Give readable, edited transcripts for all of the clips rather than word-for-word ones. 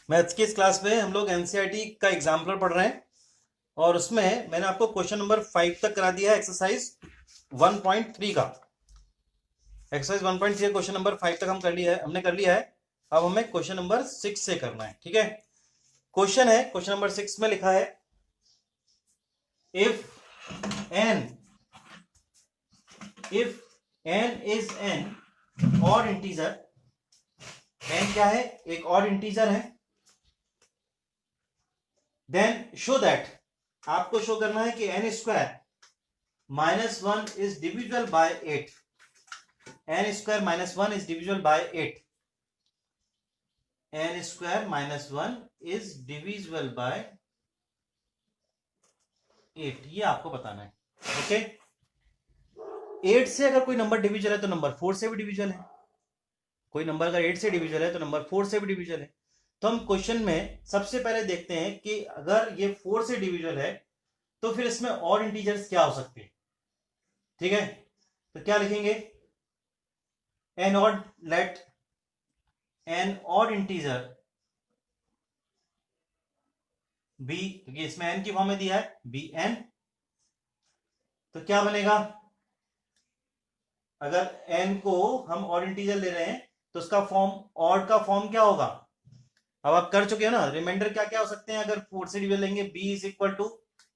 Maths की इस class में हम लोग एनसीईआरटी का एग्जाम्पल पढ़ रहे हैं और उसमें मैंने आपको क्वेश्चन नंबर 5 तक करा दिया है एक्सरसाइज 1.3 का। एक्सरसाइज 1.3 क्वेश्चन नंबर 5 तक हमने कर लिया है। अब हमें क्वेश्चन नंबर 6 से करना है, ठीक है। क्वेश्चन है, क्वेश्चन नंबर 6 में लिखा है n if n is an odd integer, n क्या है, एक ऑड इंटीजर है, देन शो दैट, आपको शो करना है कि n square -1 is divisible by 8, n square -1 is divisible by 8, n square -1 is divisible by 8, ये आपको बताना है। ओके, 8 से अगर कोई नंबर डिविजल है तो नंबर 4 से भी डिविजल है, कोई नंबर अगर 8 से डिविजल है तो नंबर 4 से भी डिविजल है। तो हम क्वेश्चन में सबसे पहले देखते हैं कि अगर ये 4 से डिविजल है तो फिर इसमें और इंटीजर्स क्या हो सकते हैं, ठीक है। तो क्या लिखेंगे, n odd, let n odd integer be, क्योंकि इसमें एन की फॉर्म में दिया है बी एन, तो क्या बनेगा, अगर एन को हम ऑड इंटीजर ले रहे हैं तो उसका फॉर्म, ऑड का फॉर्म क्या होगा, अब आप कर चुके हो ना। रिमाइंडर क्या क्या हो सकते हैं अगर 4 से डिविजन लेंगे, बी इज इक्वल टू,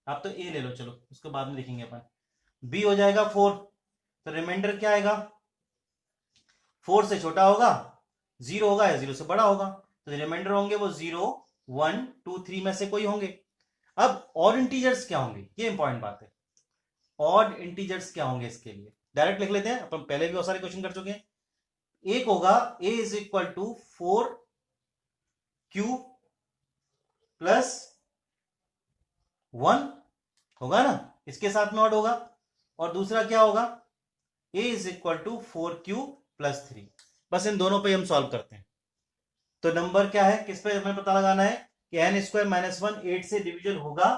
आप तो ए ले लो, चलो उसको बाद में लिखेंगे अपन। बी हो जाएगा 4, तो रिमाइंडर क्या आएगा, 4 से छोटा होगा, 0 होगा या 0 से बड़ा होगा, तो रिमाइंडर होंगे वो 0 1 2 3 में से कोई होंगे। अब ऑड इंटीजर्स क्या होंगे, ये इंपॉर्टेंट बात है। ऑड इंटीजर्स क्या होंगे, इसके लिए डायरेक्ट लिख लेते हैं, अपन पहले भी बहुत सारे क्वेश्चन कर चुके हैं। एक होगा a is equal to 4q plus 1 होगा ना, इसके साथ में ऑड होगा। और दूसरा क्या होगा, a is equal to 4q plus 3। बस इन दोनों पे हम सॉल्व करते हैं। तो नंबर क्या है, किस पे हमें पता लगाना है कि एन स्क्वायर -1 8 से डिविजन होगा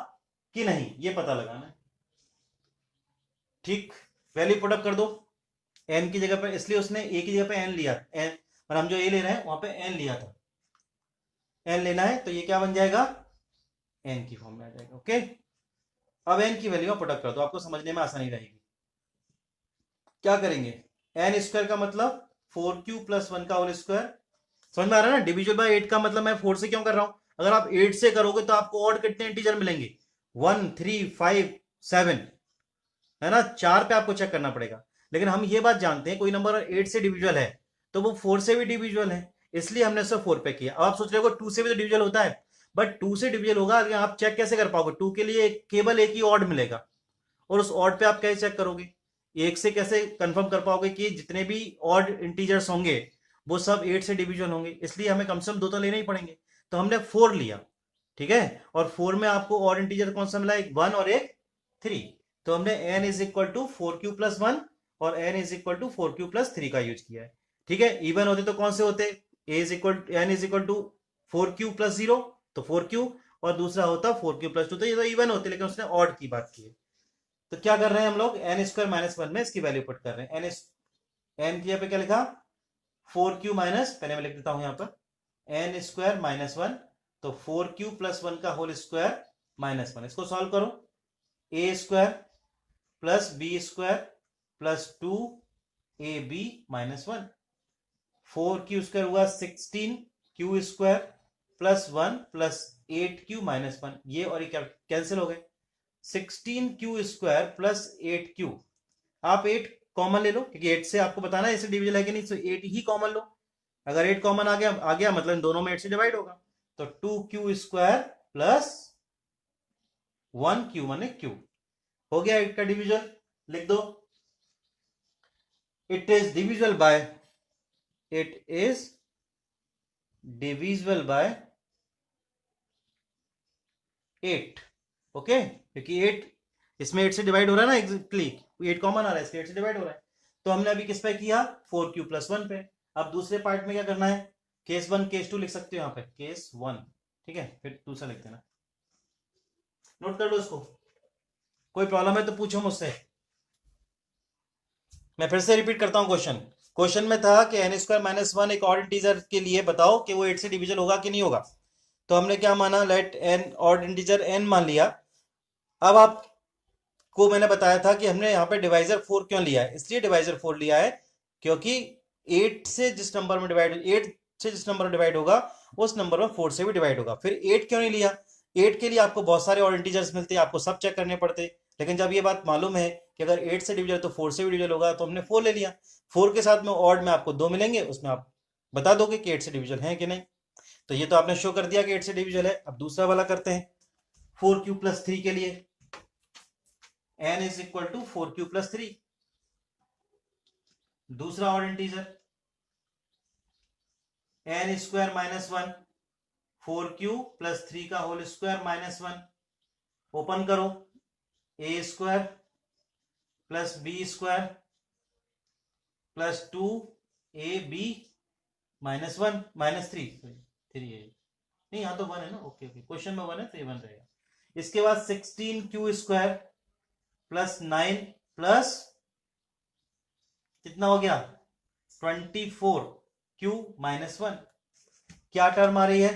कि नहीं, ये पता लगाना है, ठीक। वैल्यू पुट अप कर दो एन की जगह पर, इसलिए उसने ए की जगह पे एन लिया, एन, और हम जो ए ले रहे हैं वहां पे एन लिया था, एन लेना है, तो ये क्या बन जाएगा, एन की फॉर्म में आ जाएगा। ओके, अब एन की वैल्यू पुट अप कर दो, आपको समझने में आसानी रहेगी। क्या करेंगे, एन स्क्वायर का मतलब 4q प्लस 1 का होल स्क्वायर, समझ में आ रहा है ना। डिविजन बाय 8 का मतलब मैं 4 से क्यों कर रहा हूं, अगर आप 8 से करोगे तो आपको और कितने इंटीजर मिलेंगे, 1 3 5 7, है ना, 4 पे आपको चेक करना पड़ेगा। लेकिन हम ये बात जानते हैं कोई नंबर 8 से डिविजुअल है तो वो 4 से भी डिविजुअल है, इसलिए हमने उसे 4 पे किया। अब आप सोच रहे हो 2 से भी तो डिविजुअल होता है, बट 2 से डिविजुअल होगा, लेकिन आप चेक कैसे कर पाओगे, 2 के लिए केवल एक ही ऑड मिलेगा, और उस ऑड पे आप कैसे चेक करोगे, एक से कैसे कंफर्म कर पाओगे कि जितने भी ऑड इंटीजर्स होंगे वो सब 8 से डिविजन होंगे, इसलिए हमें कम से कम 2 तो लेने ही पड़ेंगे। तो हमने 4 लिया, ठीक है, और 4 में आपको ऑड इंटीजर कौन सा मिला, एक 1 और एक 3। तो हमने n is equal to 4q plus 1 और n is equal to 4q plus 3 का यूज किया है, ठीक है। इवन होते तो कौन से होते, n is equal to 4q plus 0 तो 4q, और दूसरा होता 4q प्लस 2, तो ये तो इवन होते, लेकिन उसने ऑड की बात की है। तो क्या कर रहे हैं हम लोग, एन स्क्वायर -1 में इसकी वैल्यू पुट कर रहे हैं। एन की पे क्या लिखा, 4q माइनस, पहले मैं लिख देता हूं यहां पर, एन स्क्वायर -1, तो 4q प्लस 1 का होल स्क्वायर -1, इसको सॉल्व करो, a square plus b square plus 2ab -1, 4q square हुआ 16q square plus 1 plus 8q -1, ये और ये कैंसिल हो गए, 16q स्क्वायर प्लस 8q, आप 8 कॉमन ले लो, क्योंकि 8 से आपको बताना है इसे डिविजन है कि नहीं, तो 8 ही कॉमन लो। अगर 8 कॉमन आ गया मतलब इन दोनों में 8 से डिवाइड होगा, तो 2q स्क्वायर प्लस 1q माने q, हो गया 8 का डिविजन, लिख दो, it is divisible bye, it is divisible by 8। Okay, क्योंकि 8 इसमें 8 से डिवाइड हो रहा है ना, एग्जैक्टली 8 कॉमन आ रहा है, इसलिए 8 से डिवाइड हो रहा है। तो हमने अभी किस पे किया, 4q प्लस 1 पे। अब दूसरे पार्ट में क्या करना है, केस 1 केस 2 लिख सकते हो यहाँ पे, केस 1, ठीक है, फिर दूसरा लिख देना, नोट कर लो इसको, कोई प्रॉब्लम है तो पूछो मुझसे। मैं फिर से रिपीट करता हूं क्वेश्चन, क्वेश्चन में था कि एन स्क्वायर -1 एक ऑड इंटीजर के लिए बताओ कि वो 8 से डिविजन होगा कि नहीं होगा। तो हमने क्या माना, let n odd integer n मान लिया। अब आपको मैंने बताया था कि हमने यहाँ पे डिवाइजर 4 क्यों लिया है, इसलिए डिवाइजर 4 लिया है क्योंकि 8 से जिस नंबर में डिवाइड होगा उस नंबर में 4 से भी डिवाइड होगा। फिर 8 क्यों नहीं लिया, 8 के लिए आपको बहुत सारे और इंटीजर्स मिलते हैं, आपको सब चेक करने पड़ते। लेकिन जब ये बात मालूम है कि अगर 8 से डिविजल तो 4 से भी डिविजल होगा, तो हमने 4 ले लिया। 4 के साथ में ऑड में आपको 2 मिलेंगे, उसमें आप बता दोगे कि 8 से डिविजल है कि नहीं। तो ये तो आपने शो कर दिया कि 8 से डिविजल है। अब दूसरा वाला करते हैं, 4q+3 के लिए n is equal to 4q+3। दूसरा ऑड इंटीजर n² - 1, 4q+3 का होल स्क्वायर -1। ओपन करो, a² + b² + 2ab -1 -3 है नहीं, यहां तो 1 है ना, ओके ओके, क्वेश्चन में 1 है तो ये 1 रहेगा। इसके बाद 16q² + 9 प्लस कितना हो गया 24q - 1। क्या टर्म आ रही है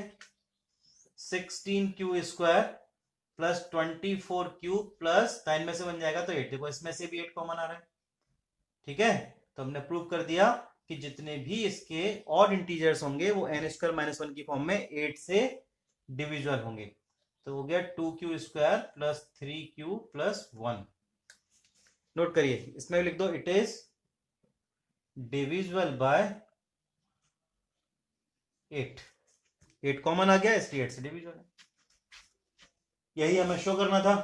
16q² + 24q + 9 में से बन जाएगा तो 8। देखो इसमें से भी 8 कॉमन आ रहा है, ठीक है। तो हमने प्रूव कर दिया कि जितने भी इसके ऑड इंटीजर्स होंगे वो n² - 1 की फॉर्म में 8 से डिविजिबल होंगे। तो हो गया 2q² + 3q + 1। नोट करिए, इसमें लिख दो it is divisible by 8। 8 common आ गया इसलिए 8 से डिविजिबल है। यही हमें शो करना था।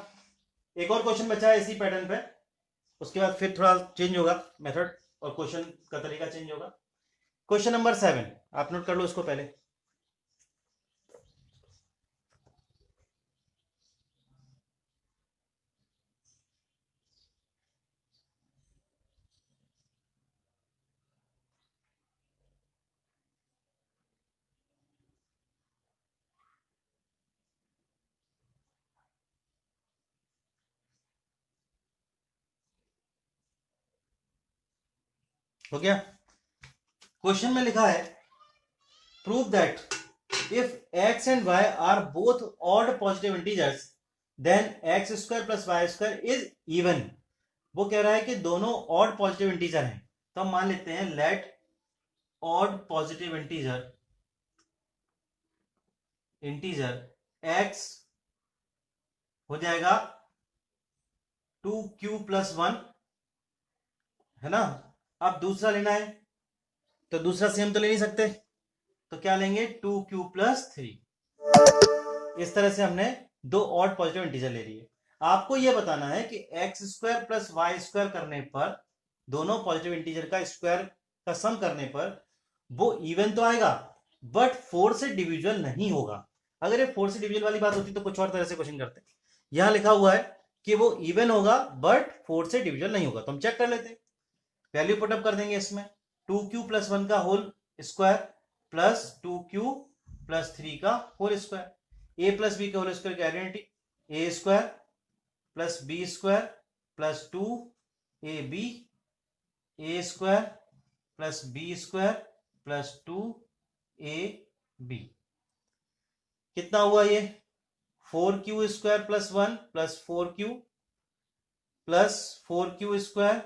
एक और क्वेश्चन बचा है इसी पैटर्न पे, उसके बाद फिर थोड़ा चेंज होगा मेथड और क्वेश्चन का तरीका चेंज होगा। क्वेश्चन नंबर 7 आप नोट कर लो इसको पहले। हो गया, क्वेश्चन में लिखा है prove that if x and y are both odd positive integers then x² + y² is even. वो कह रहा है कि दोनों ऑड पॉजिटिव इंटीजर हैं, तो हम मान लेते हैं let odd positive integer x हो जाएगा 2q+1, है ना। अब दूसरा लेना है तो दूसरा सेम तो ले नहीं सकते, तो क्या लेंगे 2q+3। इस तरह से हमने दो ऑड पॉजिटिव इंटीजर ले लिए। आपको यह बताना है कि x² + y² करने पर, दोनों पॉजिटिव इंटीजर का स्क्वायर का सम करने पर वो इवन तो आएगा बट 4 से डिविजिबल नहीं होगा। अगर ये 4 से डिविजिबल वाली बात होती तो कुछ और तरह से क्वेश्चन करते। यहां लिखा हुआ है कि वो इवन होगा बट 4 से डिविजिबल नहीं होगा, तो हम चेक कर लेते हैं। वैल्यू पुटअप कर देंगे इसमें, 2q+1 का होल स्क्वायर प्लस 2q+3 का होल स्क्वायर, a + b का होल स्क्वायर की identity, a² + b² + 2ab, a² + b² + 2ab। कितना हुआ ये 4q² + 1 + 4q + 4q²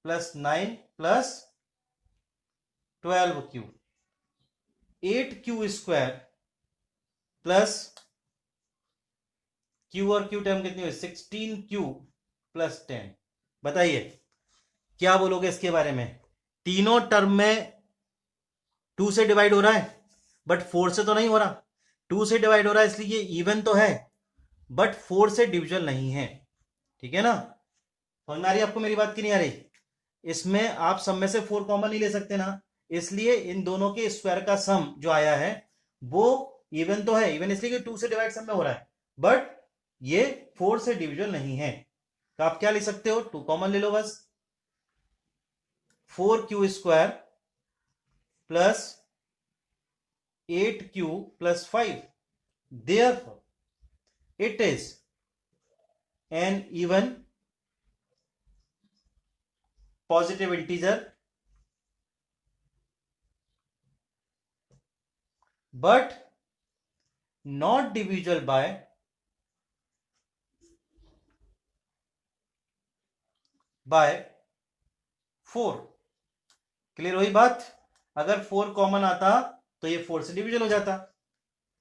+ 9 + 12q, 8q² plus q और q टर्म कितनी हुई 16q + 10। बताइए क्या बोलोगे इसके बारे में। तीनों टर्म में 2 से डिवाइड हो रहा है बट 4 से तो नहीं हो रहा। 2 से डिवाइड हो रहा है इसलिए इवन तो है बट 4 से डिविजन नहीं है, ठीक है ना। समझ में आ रही है आपको मेरी बात की नहीं आ रही। इसमें आप सब में से 4 कॉमन नहीं ले सकते ना, इसलिए इन दोनों के स्क्वायर का सम जो आया है वो इवन तो है। इवन इसलिए कि 2 से डिवाइड सब में हो रहा है बट ये 4 से डिविजन नहीं है। तो आप क्या ले सकते हो 2 कॉमन ले लो बस, 4q² plus 8q + 5, therefore it is an even positive integer but not divisible by 4। Clear हुई बात? अगर 4 कॉमन आता तो ये 4 से डिविजिबल हो जाता,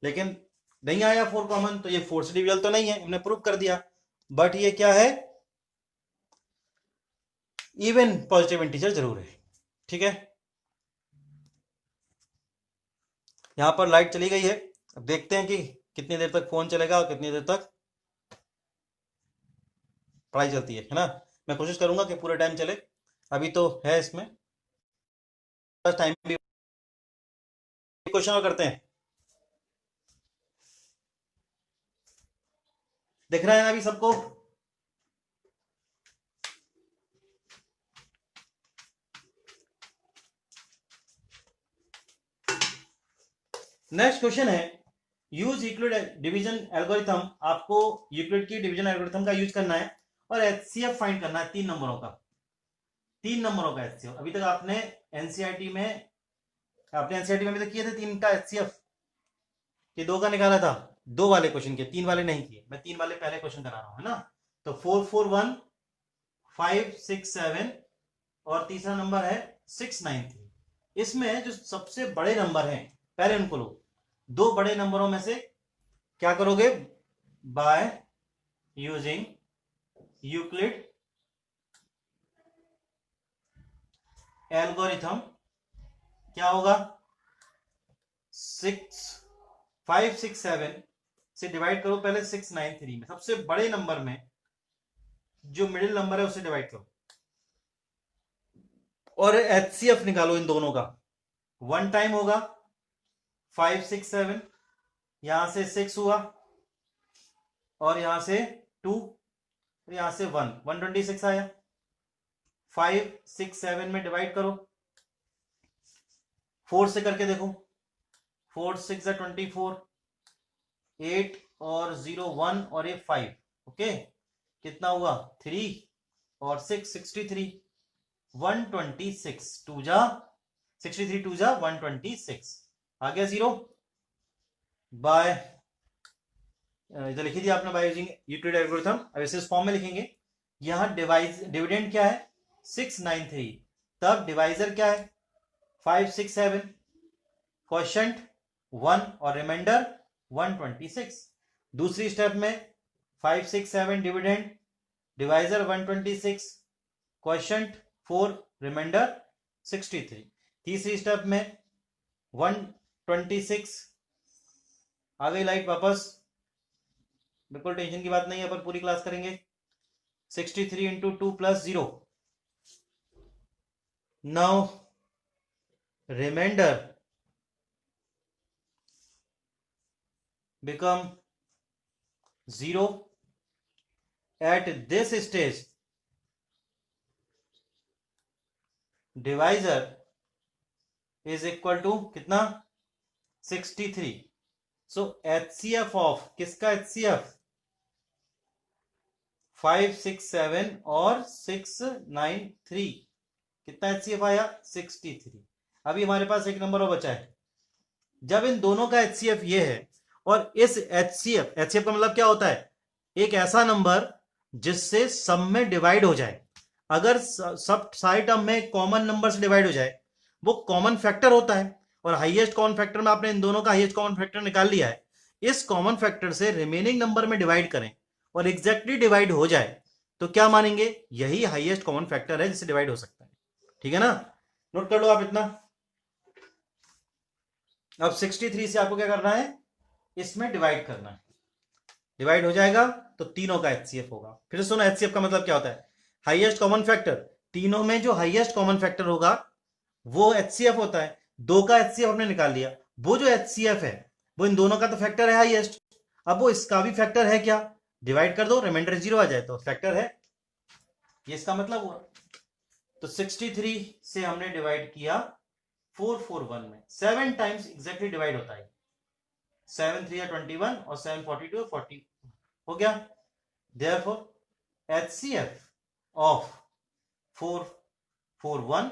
लेकिन नहीं आया 4 कॉमन, तो ये 4 से डिविजिबल तो नहीं है, हमने प्रूव कर दिया। बट ये क्या है, इवन पॉजिटिव इंटीजर जरूर है। ठीक है, यहां पर लाइट चली गई है। अब देखते हैं कि कितनी देर तक फोन चलेगा और कितनी देर तक पढ़ाई चलती है ना। मैं कोशिश करूंगा कि पूरे टाइम चले, अभी तो है इसमें टाइम भी। क्वेश्चन और करते हैं, दिख रहा है ना अभी सबको? नेक्स्ट क्वेश्चन है, यूज यूक्लिड डिवीजन एल्गोरिथम। आपको यूक्लिड की डिवीजन एल्गोरिथम का यूज करना है और एचसीएफ फाइंड करना है 3 नंबरों का। 3 नंबरों का एचसीएफ। अभी तक आपने एनसीईआरटी में अभी तक किए थे 3 का एचसीएफ, कि 2 का निकाला था, 2 वाले क्वेश्चन किए, 3 वाले नहीं किए। मैं 3 वाले पहले क्वेश्चन करा रहा हूं, है ना। तो 4 4 1 5 6 7 और तीसरा नंबर है 6 9 3। इसमें जो सबसे बड़े नंबर हैं पहले उनको लो। 2 बड़े नंबरों में से क्या करोगे, बाय यूजिंग यूक्लिड एल्गोरिथम क्या होगा, 5 6 7 से डिवाइड करो पहले 6 9 3 में। सबसे बड़े नंबर में जो मिडिल नंबर है उसे डिवाइड करो और एचसीएफ निकालो इन दोनों का। 1 टाइम होगा 5 6 7, यहां से 6 हुआ और यहां से 2, यहां से 1, 126 आया। 5 6 7 में डिवाइड करो, 4 से करके देखो, 4 6 24, 8 और 0 1 और ये 5। ओके, कितना हुआ 3 और 6 63, 126 2 जा 63 2 जा 126 आ गया 0। बाय इधर लिखी थी आपने बाय यूजिंग यूक्लिड एल्गोरिथम। अब इसे इस फॉर्म में लिखेंगे। यहां डिविडेंड क्या है 6 9 3, तब डिवाइजर क्या है 5 6 7, क्वोशिएंट 1 और रिमाइंडर 126। दूसरी स्टेप में 5 6 7 डिविडेंड, डिवाइजर 126, क्वोशिएंट 4, रिमाइंडर 63। तीसरी स्टेप में 126 आ गई लाइट वापस, बिल्कुल टेंशन की बात नहीं है, पर पूरी क्लास करेंगे। 63 into 2 plus 0, now reminder become 0। at this stage divisor is equal to कितना 63। so HCF of किसका HCF 5 6 7 और 6 9 3, कितना HCF आया 63। अभी हमारे पास एक नंबर और बचा है। जब इन दोनों का HCF ये है और इस HCF का मतलब क्या होता है, एक ऐसा नंबर जिससे सब में डिवाइड हो जाए। अगर सब सारे टर्म में कॉमन नंबर से डिवाइड हो जाए वो कॉमन फैक्टर होता है, और हाईएस्ट कॉमन फैक्टर में आपने इन दोनों का हाईएस्ट कॉमन फैक्टर निकाल लिया है। इस कॉमन फैक्टर से रिमेनिंग नंबर में डिवाइड करें और एग्जैक्टली डिवाइड हो जाए तो क्या मानेंगे, यही हाईएस्ट कॉमन फैक्टर है जिससे डिवाइड हो सकता है। ठीक है ना, नोट कर लो आप इतना। अब 63 से आपको क्या करना है, इसमें डिवाइड करना है। डिवाइड हो जाएगा तो तीनों का एचसीएफ होगा। फिर सुनो एचसीएफ का मतलब क्या होता है, हाईएस्ट कॉमन फैक्टर। तीनों में जो हाईएस्ट कॉमन फैक्टर होगा वो एचसीएफ होता है। 2 का एचसीएफ हमने निकाल लिया, वो जो एचसीएफ है वो इन दोनों का तो फैक्टर है हाईएस्ट, अब वो इसका भी फैक्टर है क्या, डिवाइड कर दो, रिमाइंडर 0 आ जाए तो फैक्टर है, ये इसका मतलब हुआ। तो 63 से हमने डिवाइड किया 441 में, 7 टाइम्स एग्जैक्टली डिवाइड होता है। 7 3 21 और 7 42 40 हो गया। Therefore HCF of 441,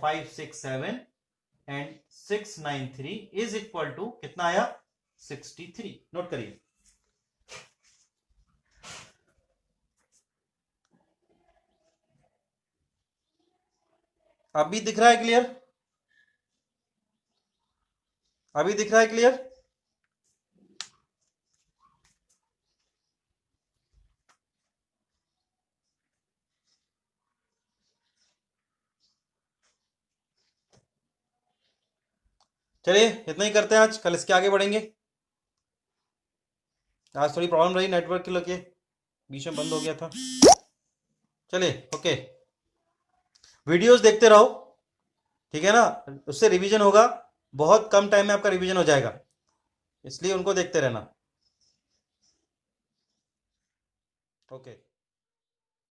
5 6 7 and 6 9 3 is equal to कितना आया 63। नोट करिए। अभी दिख रहा है क्लियर? अभी दिख रहा है क्लियर? चलिए इतना ही करते हैं आज, कल इसके आगे बढ़ेंगे। आज थोड़ी प्रॉब्लम रही नेटवर्क के लिए, बीच में बंद हो गया था। चलिए ओके, वीडियोस देखते रहो, ठीक है ना, उससे रिवीजन होगा, बहुत कम टाइम में आपका रिवीजन हो जाएगा, इसलिए उनको देखते रहना। ओके।